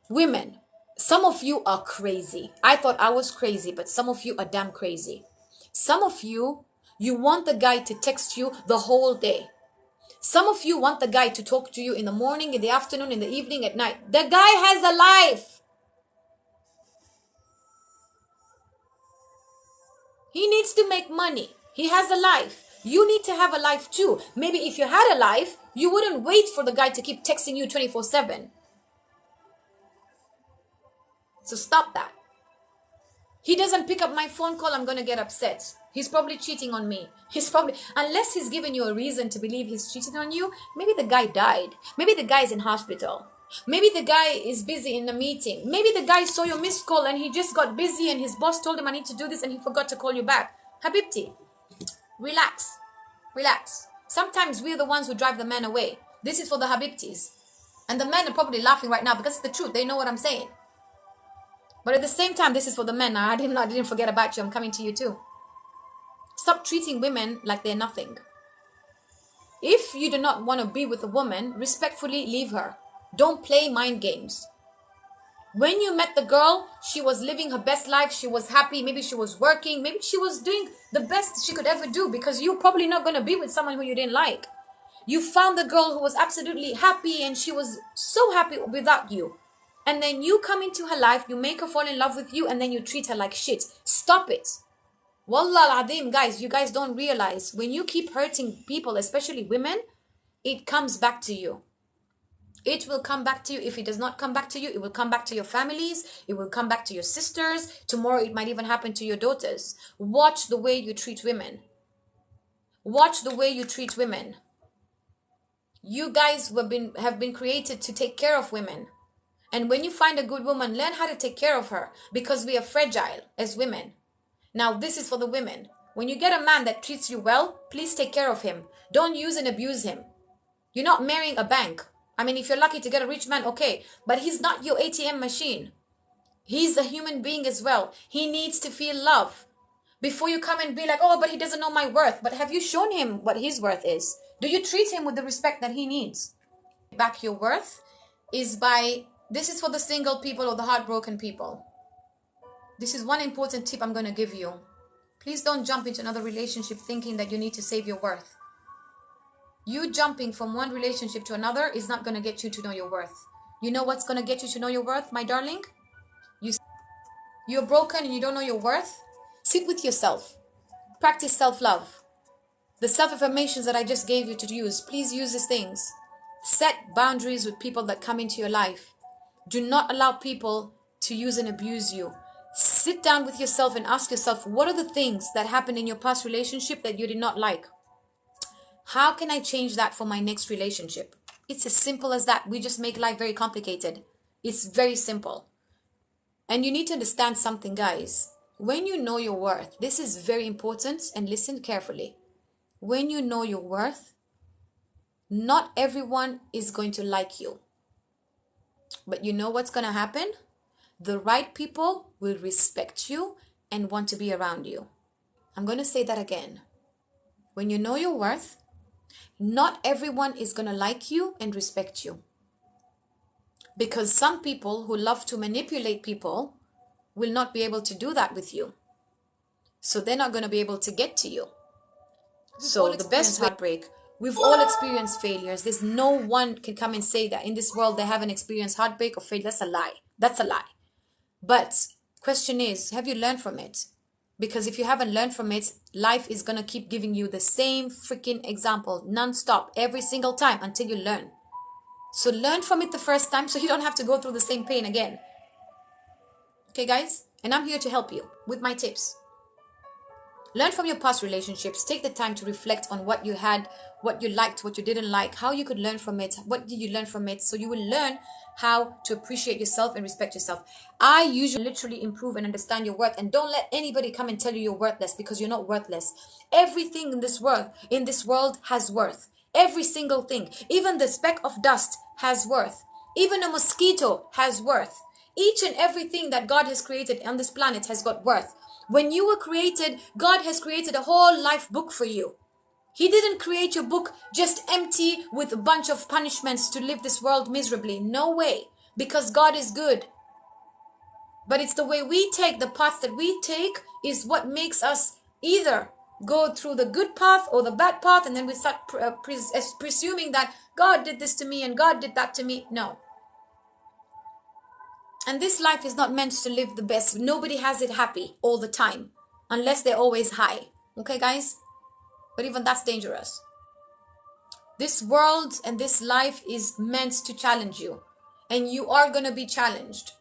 Women, some of you are crazy. I thought I was crazy, but some of you are damn crazy. Some of you, you want the guy to text you the whole day. Some of you want the guy to talk to you in the morning, in the afternoon, in the evening, at night. The guy has a life. He needs to make money. He has a life. You need to have a life too. Maybe if you had a life, you wouldn't wait for the guy to keep texting you 24/7. So stop that. He doesn't pick up my phone call, I'm going to get upset. He's probably cheating on me. Unless he's given you a reason to believe he's cheating on you, maybe the guy died. Maybe the guy is in hospital. Maybe the guy is busy in a meeting. Maybe the guy saw your missed call and he just got busy and his boss told him I need to do this and he forgot to call you back. Habibti, relax. Relax. Sometimes we're the ones who drive the men away. This is for the Habibtis. And the men are probably laughing right now because it's the truth. They know what I'm saying. But at the same time, this is for the men. I didn't forget about you. I'm coming to you too. Stop treating women like they're nothing. If you do not want to be with a woman, respectfully leave her. Don't play mind games. When you met the girl, she was living her best life. She was happy. Maybe she was working. Maybe she was doing the best she could ever do because you're probably not going to be with someone who you didn't like. You found the girl who was absolutely happy and she was so happy without you. And then you come into her life, you make her fall in love with you, and then you treat her like shit. Stop it. Wallah al-Adim, guys, you guys don't realize when you keep hurting people, especially women, it comes back to you. It will come back to you. If it does not come back to you, it will come back to your families. It will come back to your sisters. Tomorrow, it might even happen to your daughters. Watch the way you treat women. Watch the way you treat women. You guys have been created to take care of women. And when you find a good woman, learn how to take care of her because we are fragile as women. Now, this is for the women. When you get a man that treats you well, please take care of him. Don't use and abuse him. You're not marrying a bank. I mean, if you're lucky to get a rich man, okay. But he's not your ATM machine. He's a human being as well. He needs to feel love. Before you come and be like, oh, but he doesn't know my worth. But have you shown him what his worth is? Do you treat him with the respect that he needs? Back your worth is by... This is for the single people or the heartbroken people. This is one important tip I'm going to give you. Please don't jump into another relationship thinking that you need to save your worth. You jumping from one relationship to another is not going to get you to know your worth. You know what's going to get you to know your worth, my darling? You're broken and you don't know your worth? Sit with yourself. Practice self-love. The self-affirmations that I just gave you to use, please use these things. Set boundaries with people that come into your life. Do not allow people to use and abuse you. Sit down with yourself and ask yourself, what are the things that happened in your past relationship that you did not like? How can I change that for my next relationship? It's as simple as that. We just make life very complicated. It's very simple. And you need to understand something, guys. When you know your worth, this is very important, and listen carefully. When you know your worth, not everyone is going to like you. But you know what's going to happen? The right people will respect you and want to be around you. I'm going to say that again. When you know your worth, not everyone is going to like you and respect you. Because some people who love to manipulate people will not be able to do that with you. So they're not going to be able to get to you. So the best heartbreak. We've all experienced failures. There's no one can come and say that in this world they haven't experienced heartbreak or failure. That's a lie. That's a lie. But question is, have you learned from it? Because if you haven't learned from it, life is going to keep giving you the same freaking example non-stop every single time until you learn. So learn from it the first time so you don't have to go through the same pain again. Okay, guys? And I'm here to help you with my tips. Learn from your past relationships. Take the time to reflect on what you had, what you liked, what you didn't like, how you could learn from it. What did you learn from it? So you will learn how to appreciate yourself and respect yourself. I usually literally improve and understand your worth, and don't let anybody come and tell you you're worthless, because you're not worthless. Everything in this world has worth. Every single thing, even the speck of dust has worth. Even a mosquito has worth. Each and everything that God has created on this planet has got worth. When you were created, God has created a whole life book for you. He didn't create your book just empty with a bunch of punishments to live this world miserably. No way. Because God is good. But it's the way we take, the path that we take is what makes us either go through the good path or the bad path, and then we start presuming that God did this to me and God did that to me. No. And this life is not meant to live the best. Nobody has it happy all the time, unless they're always high. Okay, guys? But even that's dangerous. This world and this life is meant to challenge you. And you are going to be challenged.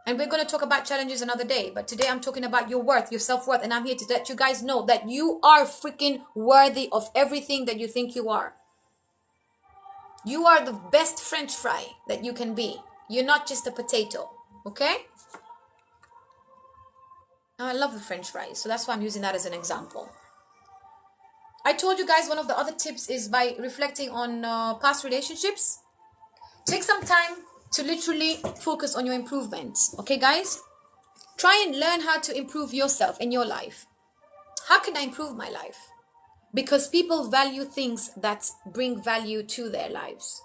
And we're going to talk about challenges another day. But today I'm talking about your worth, your self-worth. And I'm here to let you guys know that you are freaking worthy of everything that you think you are. You are the best French fry that you can be. You're not just a potato. Okay? Now, I love the French fries, so that's why I'm using that as an example. I told you guys one of the other tips is by reflecting on past relationships. Take some time to literally focus on your improvements. Okay, guys? Try and learn how to improve yourself in your life. How can I improve my life? Because people value things that bring value to their lives.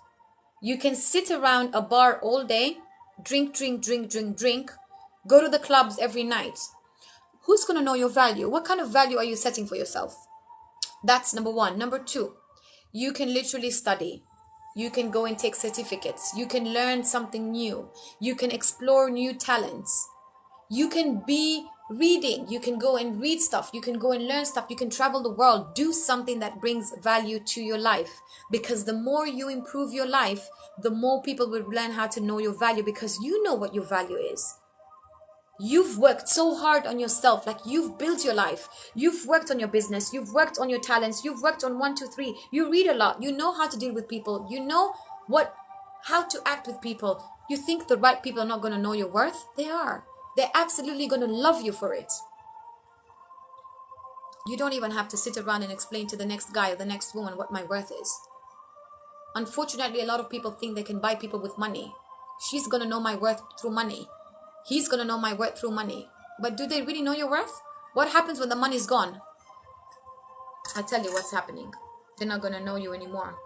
You can sit around a bar all day, drink, go to the clubs every night. Who's going to know your value? What kind of value are you setting for yourself? That's number one. Number two, you can literally study. You can go and take certificates. You can learn something new. You can explore new talents. You can be reading. You can go and read stuff. You can go and learn stuff. You can travel the world. Do something that brings value to your life. Because the more you improve your life, the more people will learn how to know your value, because you know what your value is. You've worked so hard on yourself, like you've built your life. You've worked on your business. You've worked on your talents. You've worked on 1, 2, 3. You read a lot. You know how to deal with people. You know how to act with people. You think the right people are not going to know your worth? They are. They're absolutely going to love you for it. You don't even have to sit around and explain to the next guy or the next woman what my worth is. Unfortunately, a lot of people think they can buy people with money. She's going to know my worth through money. He's going to know my worth through money. But do they really know your worth? What happens when the money's gone? I'll tell you what's happening. They're not going to know you anymore.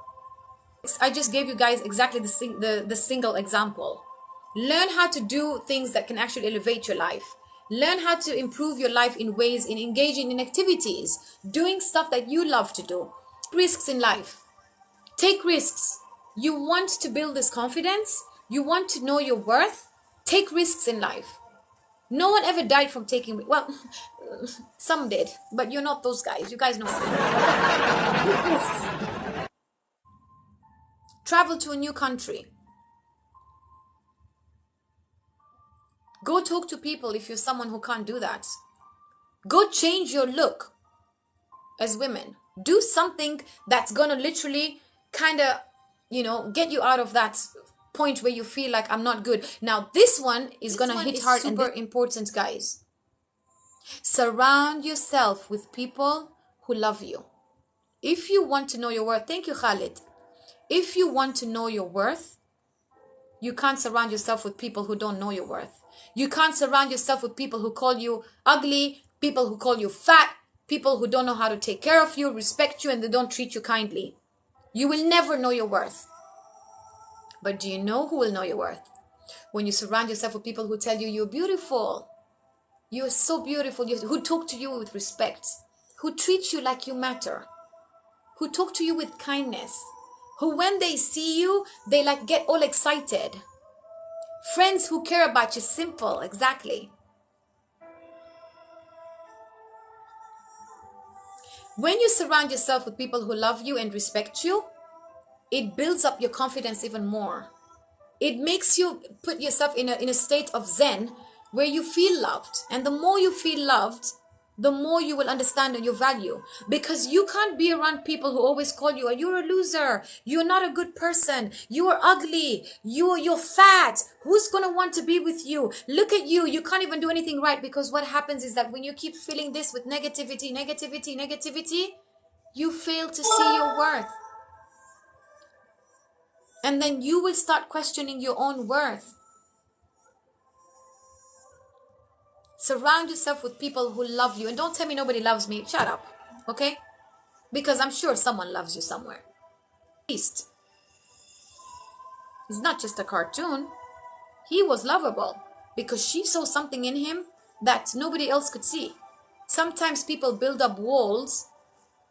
I just gave you guys exactly the single example. Learn how to do things that can actually elevate your life. Learn how to improve your life in ways, in engaging in activities, doing stuff that you love to do. Risks in life. Take risks. You want to build this confidence? You want to know your worth? Take risks in life. No one ever died from taking, well, some did, but you're not those guys. You guys know what I mean. Travel to a new country. Go talk to people if you're someone who can't do that. Go change your look as women. Do something that's gonna literally kind of, get you out of that point where you feel like I'm not good. Now this one is gonna hit hard, super important, guys. Surround yourself with people who love you. If you want to know your worth, thank you, Khalid. If you want to know your worth, you can't surround yourself with people who don't know your worth. You can't surround yourself with people who call you ugly, people who call you fat, people who don't know how to take care of you, respect you, and they don't treat you kindly. You will never know your worth. But do you know who will know your worth? When you surround yourself with people who tell you you're beautiful, you're so beautiful, who talk to you with respect, who treat you like you matter, who talk to you with kindness, who when they see you, they get all excited. Friends who care about you, simple, exactly. When you surround yourself with people who love you and respect you, it builds up your confidence even more. It makes you put yourself in a state of zen where you feel loved. And the more you feel loved, the more you will understand your value. Because you can't be around people who always call you, you're a loser, you're not a good person, you are ugly, you're fat, who's gonna want to be with you, look at you, you can't even do anything right. Because what happens is that when you keep filling this with negativity, you fail to see your worth. And then you will start questioning your own worth. Surround yourself with people who love you. And don't tell me nobody loves me. Shut up. Okay? Because I'm sure someone loves you somewhere. At least. He's not just a cartoon. He was lovable because she saw something in him that nobody else could see. Sometimes people build up walls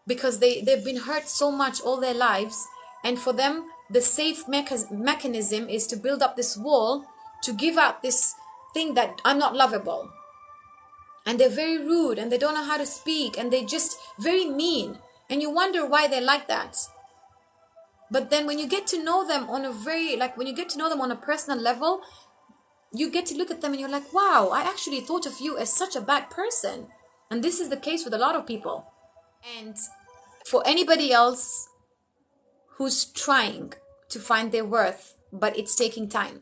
because they've been hurt so much all their lives. And for them, the safe mechanism is to build up this wall to give out this thing that I'm not lovable. And they're very rude and they don't know how to speak and they're just very mean. And you wonder why they're like that. But then when you get to know them on a when you get to know them on a personal level, you get to look at them and you're like, wow, I actually thought of you as such a bad person. And this is the case with a lot of people. And for anybody else who's trying to find their worth, but it's taking time,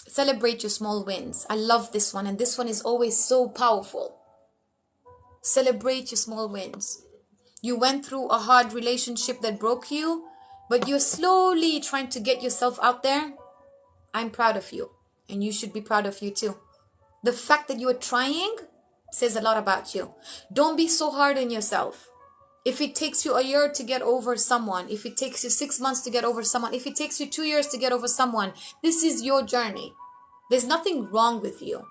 celebrate your small wins. I love this one, and this one is always so powerful. Celebrate your small wins. You went through a hard relationship that broke you, but you're slowly trying to get yourself out there. I'm proud of you, and you should be proud of you too. The fact that you are trying says a lot about you. Don't be so hard on yourself. If it takes you a year to get over someone, if it takes you 6 months to get over someone, if it takes you 2 years to get over someone, this is your journey. There's nothing wrong with you.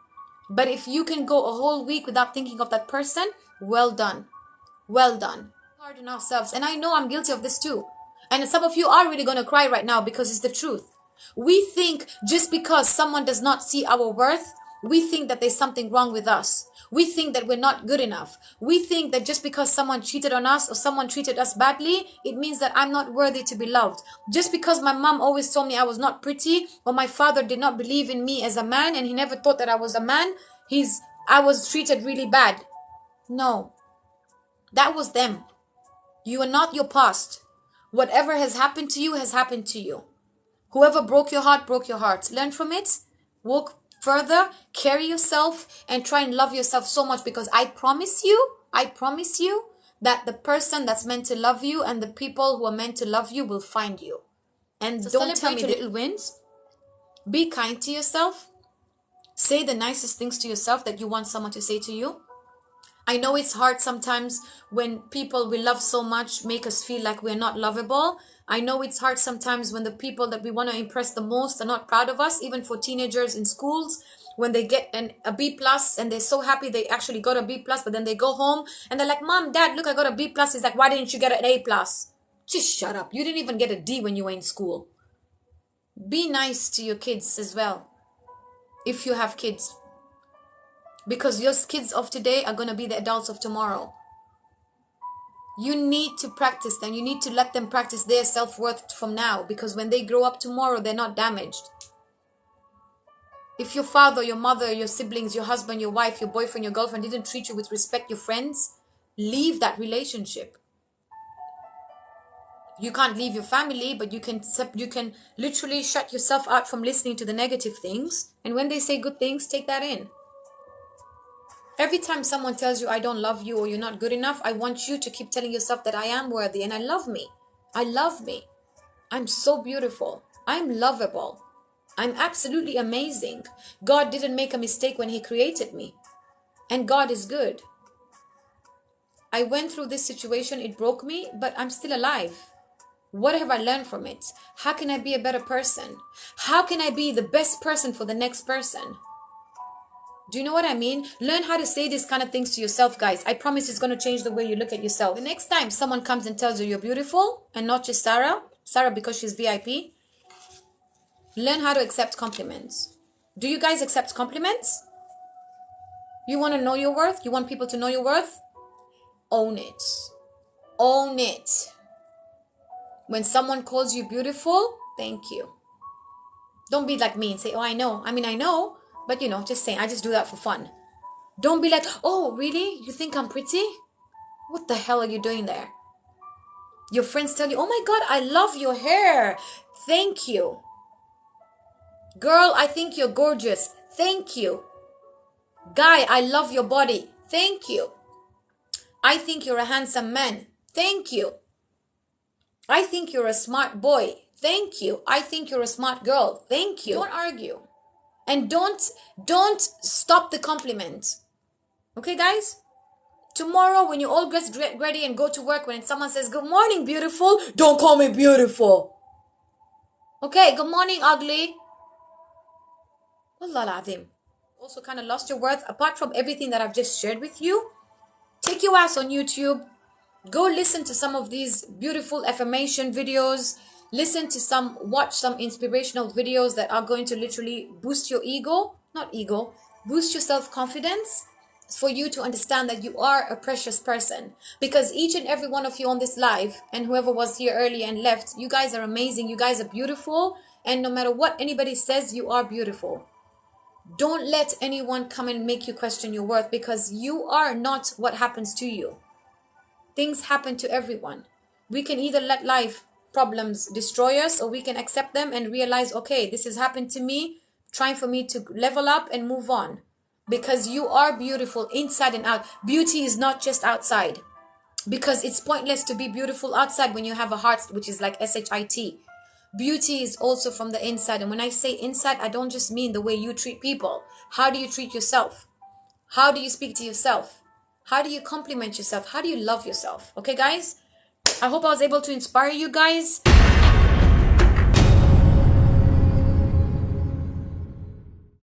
But if you can go a whole week without thinking of that person, well done. Well done. Hard on ourselves. And I know I'm guilty of this too. And some of you are really going to cry right now because it's the truth. We think just because someone does not see our worth, we think that there's something wrong with us. We think that we're not good enough. We think that just because someone cheated on us or someone treated us badly, it means that I'm not worthy to be loved. Just because my mom always told me I was not pretty, or my father did not believe in me as a man and he never thought that I was a man, I was treated really bad. No, that was them. You are not your past. Whatever has happened to you has happened to you. Whoever broke your heart, broke your heart. Learn from it. Walk further, carry yourself, and try and love yourself so much, because I promise you that the person that's meant to love you and the people who are meant to love you will find you. And so don't tell me little wins. Be kind to yourself. Say the nicest things to yourself that you want someone to say to you. I know it's hard sometimes when people we love so much make us feel like we're not lovable. I know it's hard sometimes when the people that we want to impress the most are not proud of us, even for teenagers in schools, when they get a B plus and they're so happy they actually got a B plus, but then they go home and they're like, Mom, Dad, look, I got a B plus. He's like, why didn't you get an A plus? Just shut up. You didn't even get a D when you were in school. Be nice to your kids as well, if you have kids. Because your kids of today are going to be the adults of tomorrow. You need to practice them. You need to let them practice their self-worth from now. Because when they grow up tomorrow, they're not damaged. If your father, your mother, your siblings, your husband, your wife, your boyfriend, your girlfriend didn't treat you with respect, your friends, leave that relationship. You can't leave your family, but you can literally shut yourself out from listening to the negative things. And when they say good things, take that in. Every time someone tells you I don't love you or you're not good enough, I want you to keep telling yourself that I am worthy and I love me. I love me. I'm so beautiful. I'm lovable. I'm absolutely amazing. God didn't make a mistake when he created me. And God is good. I went through this situation. It broke me, but I'm still alive. What have I learned from it? How can I be a better person? How can I be the best person for the next person? Do you know what I mean? Learn how to say these kind of things to yourself, guys. I promise it's going to change the way you look at yourself. The next time someone comes and tells you you're beautiful, and not just Sarah because she's VIP, learn how to accept compliments. Do you guys accept compliments? You want to know your worth? You want people to know your worth? Own it. Own it. When someone calls you beautiful, thank you. Don't be like me and say, oh, I know. I mean, I know. But you know, just saying, I just do that for fun. Don't be like, oh, really? You think I'm pretty? What the hell are you doing there? Your friends tell you, oh my God, I love your hair. Thank you. Girl, I think you're gorgeous. Thank you. Guy, I love your body. Thank you. I think you're a handsome man. Thank you. I think you're a smart boy. Thank you. I think you're a smart girl. Thank you. Don't argue. And don't stop the compliment. Okay, guys? Tomorrow, when you all get ready and go to work, when someone says, good morning, beautiful, don't call me beautiful. Okay, good morning, ugly. Wallah al-azim. Also kind of lost your worth. Apart from everything that I've just shared with you, take your ass on YouTube. Go listen to some of these beautiful affirmation videos. Watch some inspirational videos that are going to literally boost your boost your self-confidence, for you to understand that you are a precious person. Because each and every one of you on this live, and whoever was here earlier and left, you guys are amazing. You guys are beautiful. And no matter what anybody says, you are beautiful. Don't let anyone come and make you question your worth, because you are not what happens to you. Things happen to everyone. We can either let life problems destroy us, or we can accept them and realize, okay, this has happened to me, trying for me to level up and move on. Because you are beautiful inside and out. Beauty is not just outside. Because it's pointless to be beautiful outside when you have a heart which is like shit. Beauty is also from the inside. And when I say inside, I don't just mean the way you treat people. How do you treat yourself? How do you speak to yourself? How do you compliment yourself? How do you love yourself? Okay, guys? I hope I was able to inspire you guys.